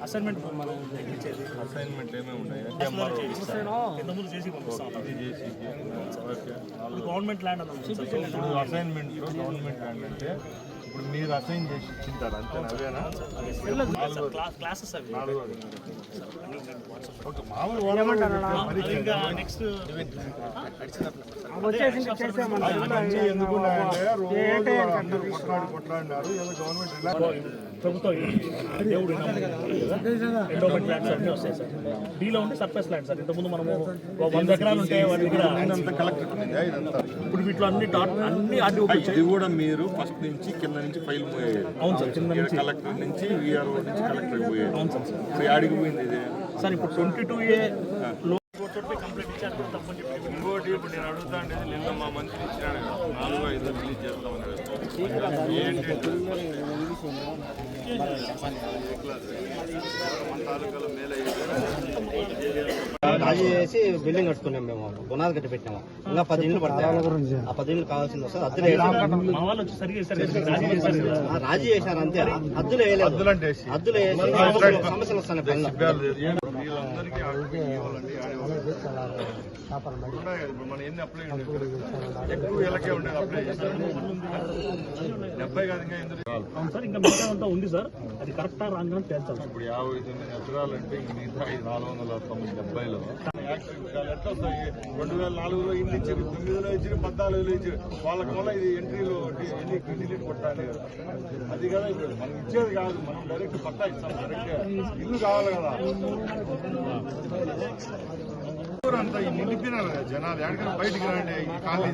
Assignment assignment ఏమేమి ఉన్నాయి government land ఇప్పుడు అసైన్మెంట్ గవర్నమెంట్ ల్యాండ్ అంటే ఇప్పుడు మీరు అసైన్ చేసి ఇచ్చింటారు అంతే అవేనా క్లాసెస్ అవి నెక్స్ట్ ఎందుకున్నాయంటే రోజు కొట్లాడినారు ఏదో గవర్నమెంట్ ప్రభుత్వం ఎండోమెంట్ ల్యాండ్స్ అన్నీ వస్తాయి సార్. డీలో ఉంటే సర్ఫేస్ ల్యాండ్ సార్. ఇంతకుముందు మనము 100 ఎకరాలు ఉంటాయి వాటి దగ్గర ఇప్పుడు వీటిలో అన్ని ఇది కూడా మీరు ఫస్ట్ నుంచి కింద నుంచి ఫైల్ పోయేది. అవును సార్, కింద నుంచి కలెక్టర్ నుంచి విఆర్ఓ నుంచి కలెక్టర్ పోయేది. అవును సార్. ఇప్పుడు ఆడికి పోయింది ఇది సార్. ఇప్పుడు 22A కంప్లీట్ ఇచ్చారు. ఇంకోటి ఇప్పుడు నేను అడుగుతా ఉండేది నిన్న మా మంత్రి ఇచ్చినాడు కదా 4-5 రిలీజ్ చేస్తామని రాజీ చేసి బిల్డింగ్ కట్టుకున్నాం మేము, పునాది కట్టి పెట్టినాము. ఇంకా 10 ఇళ్ళు పడతాయి. ఆ 10 ఇళ్ళు కావాల్సింది వస్తుంది. అద్దులు రాజీ చేశారు అంతే. అద్దులు వేయలేదు. అద్దులు వేసి సమస్యలు వస్తాయి. మన ఎన్ని అప్లై ఎక్కువ ఇళ్ళకే ఉండేది అప్లై చేశారు 70 కాదు ఇంకా ఎందుకు సార్. ఇంకా మిగతా అంతా ఉంది సార్. అది కరెక్టా రాంగ్ అని తేల్చాలి. ఇప్పుడు 59 ఎకరాలంటే మిగతా 470లో ఎట్లా వస్తాయి? 2004లో ఇల్లు ఇచ్చారు, 9లో ఇచ్చారు, 14లో ఇచ్చారు. వాళ్ళకి వల్ల ఇది ఎంట్రీలో ఎన్ని డిలీట్ కొట్టాలి. అది కదా ఇప్పుడు మనం ఇచ్చేది కాదు, మనం డైరెక్ట్ పట్టా ఇస్తాం. డైరెక్ట్ ఇల్లు కావాలి కదా. అంతా నిలిపినారు కదా జనాలు. ఎక్కడికైనా బయటికి రండి. ఖాళీ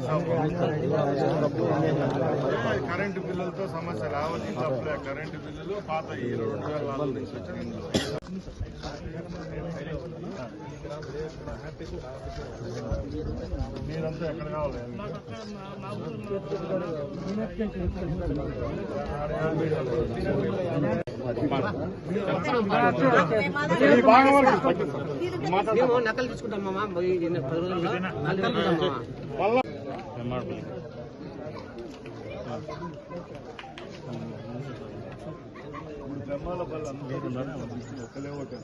కరెంటు బిల్లులతో సమస్య రావద్దు. ఇంట్లో కరెంటు బిల్లులు పాత 2004 నుంచి వచ్చారు. మీరంతా ఎక్కడ కావాలి? నకలు తీసుకుంటాం మామ. జమ్మాల బల్ల ఒకలే ఒకటి